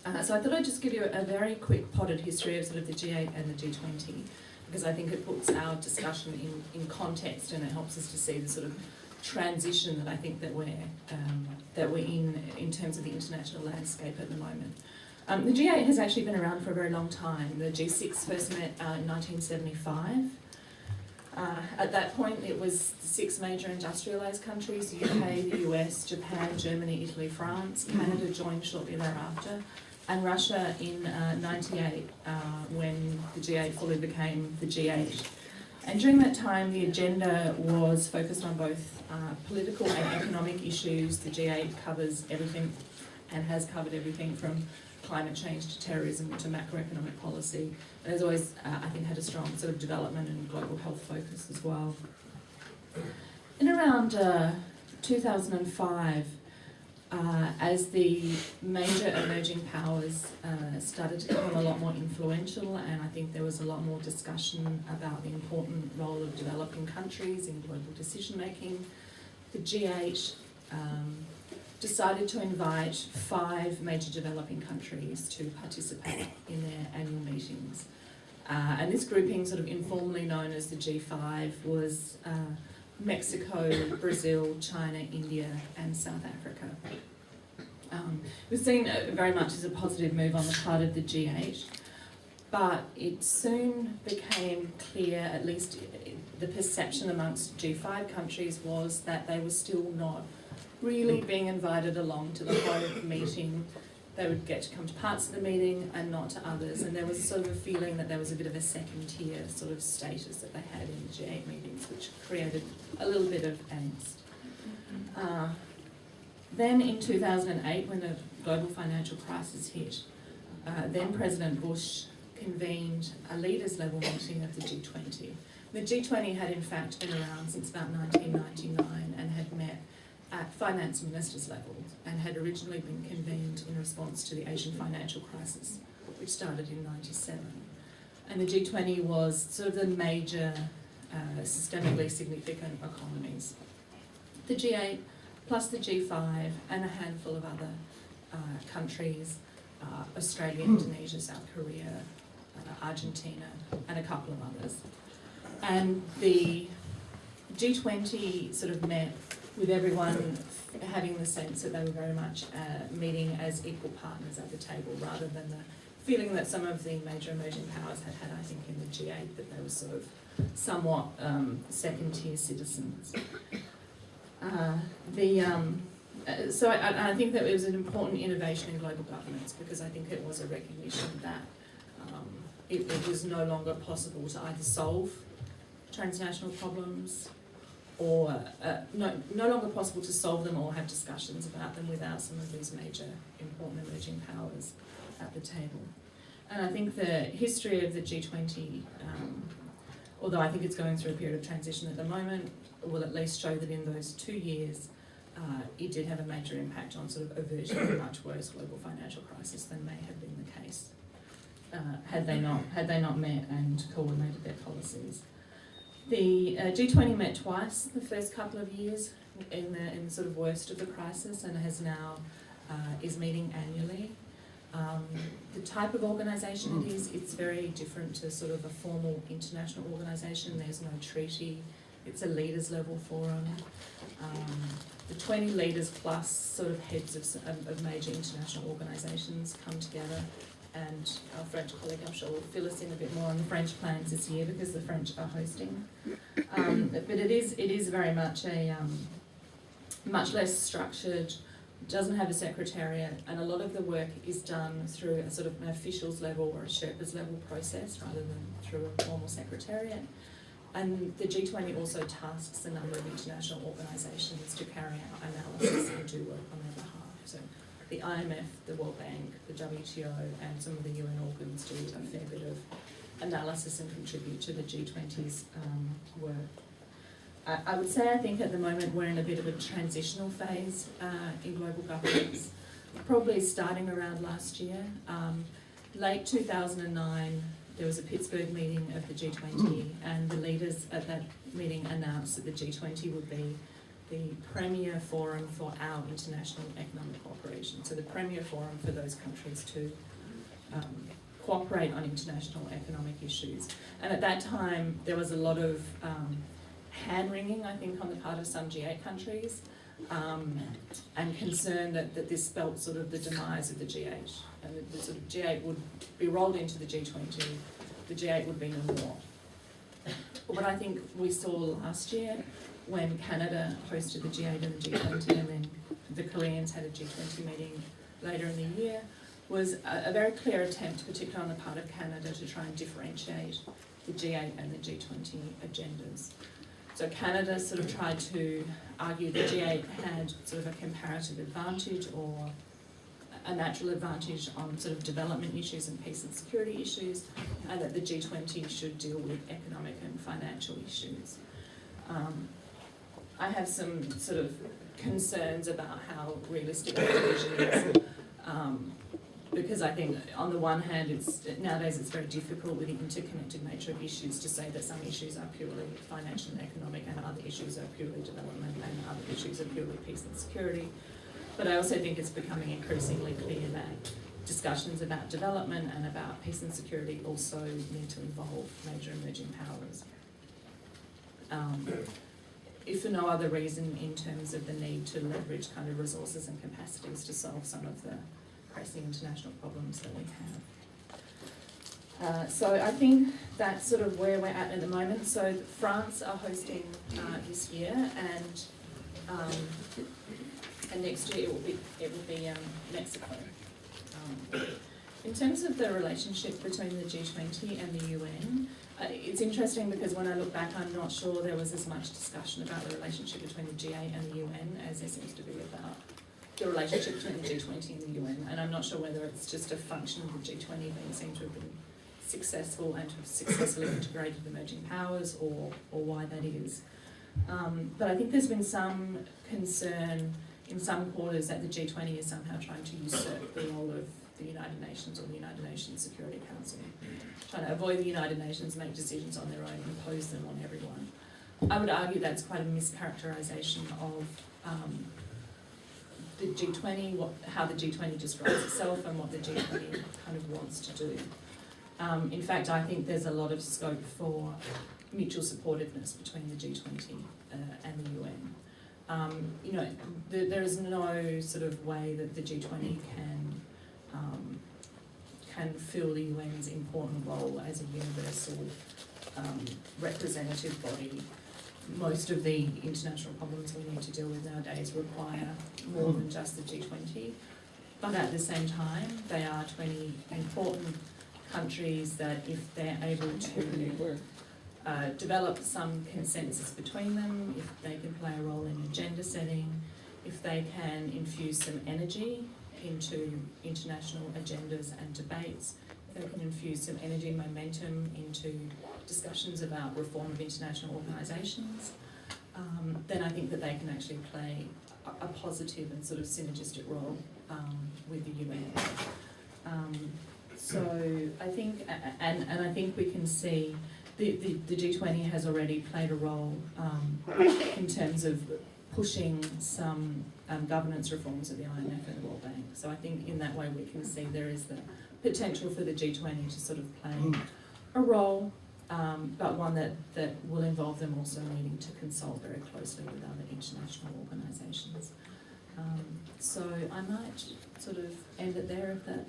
So I thought I'd just give you a very quick potted history of sort of the G8 and the G20, because I think it puts our discussion in context, and it helps us to see the sort of transition that I think that we're in terms of the international landscape at the moment. The G8 has actually been around for a very long time. The G6 first met in 1975. At that point, it was the 6 major industrialised countries: UK, the US, Japan, Germany, Italy, France. Canada joined shortly thereafter, and Russia in '98, when the G8 fully became the G8. And during that time, the agenda was focused on both political and economic issues. The G8 covers everything, and has covered everything from climate change to terrorism to macroeconomic policy. And has always, I think, had a strong sort of development and global health focus as well. In around 2005, as the major emerging powers started to become a lot more influential, and I think there was a lot more discussion about the important role of developing countries in global decision making, the G8 decided to invite 5 major developing countries to participate in their annual meetings. And this grouping, sort of informally known as the G5, was Mexico, Brazil, China, India, and South Africa. It was seen very much as a positive move on the part of the G8, but it soon became clear, at least the perception amongst G5 countries, was that they were still not really being invited along to the whole meeting. They would get to come to parts of the meeting and not to others, and there was sort of a feeling that there was a bit of a second-tier sort of status that they had in the G8 meetings, which created a little bit of angst. Then in 2008, when the global financial crisis hit, then President Bush convened a leaders-level meeting of the G20. The G20 had in fact been around since about 1999 and had met at finance ministers level, and had originally been convened in response to the Asian financial crisis, which started in '97. And the G20 was sort of the major systemically significant economies. The G8 plus the G5 and a handful of other countries, Australia, Indonesia, South Korea, Argentina, and a couple of others. And the G20 sort of met with everyone having the sense that they were very much meeting as equal partners at the table, rather than the feeling that some of the major emerging powers had, I think, in the G8, that they were sort of somewhat second-tier citizens. So I think that it was an important innovation in global governance, because I think it was a recognition that it was no longer possible to either solve transnational problems, or no longer possible to solve them or have discussions about them without some of these major important emerging powers at the table. And I think the history of the G20, although I think it's going through a period of transition at the moment, will at least show that in those 2 years, it did have a major impact on sort of averting a much worse global financial crisis than may have been the case had they not met and coordinated their policies. The G20 met twice the first couple of years in the sort of worst of the crisis, and has now is meeting annually. The type of organisation it is, it's very different to sort of a formal international organisation. There's no treaty. It's a leaders level forum. The 20 leaders plus sort of heads of major international organisations come together, and our French colleague, I'm sure, will fill us in a bit more on the French plans this year, because the French are hosting. But it is very much a much less structured, doesn't have a secretariat, and a lot of the work is done through a sort of an officials level or a Sherpas level process rather than through a formal secretariat. And the G20 also tasks a number of international organisations to carry out analysis and do work on their behalf. So the IMF, the World Bank, the WTO, and some of the UN organs do a fair bit of analysis and contribute to the G20's work. I would say, I think at the moment we're in a bit of a transitional phase in global governance, probably starting around last year. Late 2009, there was a Pittsburgh meeting of the G20, and the leaders at that meeting announced that the G20 would be the premier forum for our international economic cooperation. So the premier forum for those countries to cooperate on international economic issues. And at that time, there was a lot of hand-wringing, I think, on the part of some G8 countries, and concern that this spelt sort of the demise of the G8. And the sort of G8 would be rolled into the G20, the G8 would be no more. What I think we saw last year when Canada hosted the G8 and the G20, and then the Koreans had a G20 meeting later in the year, was a very clear attempt, particularly on the part of Canada, to try and differentiate the G8 and the G20 agendas. So Canada sort of tried to argue the G8 had sort of a comparative advantage or a natural advantage on sort of development issues and peace and security issues, and that the G20 should deal with economic and financial issues. I have some sort of concerns about how realistic that vision is, because I think on the one hand, nowadays it's very difficult with the interconnected nature of issues to say that some issues are purely financial and economic and other issues are purely development and other issues are purely peace and security. But I also think it's becoming increasingly clear that discussions about development and about peace and security also need to involve major emerging powers. If for no other reason in terms of the need to leverage kind of resources and capacities to solve some of the pressing international problems that we have. So I think that's sort of where we're at the moment. So France are hosting this year, and next year it will be Mexico. In terms of the relationship between the G20 and the UN, it's interesting because when I look back, I'm not sure there was as much discussion about the relationship between the G8 and the UN as there seems to be about the relationship between the G20 and the UN. And I'm not sure whether it's just a function of the G20 being seen to have been successful and to have successfully integrated emerging powers, or why that is. But I think there's been some concern in some quarters that the G20 is somehow trying to usurp the role of the United Nations or the United Nations Security Council, trying to avoid the United Nations, make decisions on their own, impose them on everyone. I would argue that's quite a mischaracterisation of the G20, how the G20 describes itself and what the G20 kind of wants to do. In fact, I think there's a lot of scope for mutual supportiveness between the G20 and the UN. You know, there is no sort of way that the G20 can fill the UN's important role as a universal representative body. Most of the international problems we need to deal with nowadays require more than just the G20, but at the same time, they are 20 important countries that if they're able to develop some consensus between them, if they can play a role in agenda setting, if they can infuse some energy into international agendas and debates, if they can infuse some energy and momentum into discussions about reform of international organisations, then I think that they can actually play a positive and sort of synergistic role with the UN. So I think, and I think we can see the G20 has already played a role in terms of pushing some governance reforms at the IMF and the World Bank. So I think in that way we can see there is the potential for the G20 to sort of play a role, but one that will involve them also needing to consult very closely with other international organisations. So I might sort of end it there if that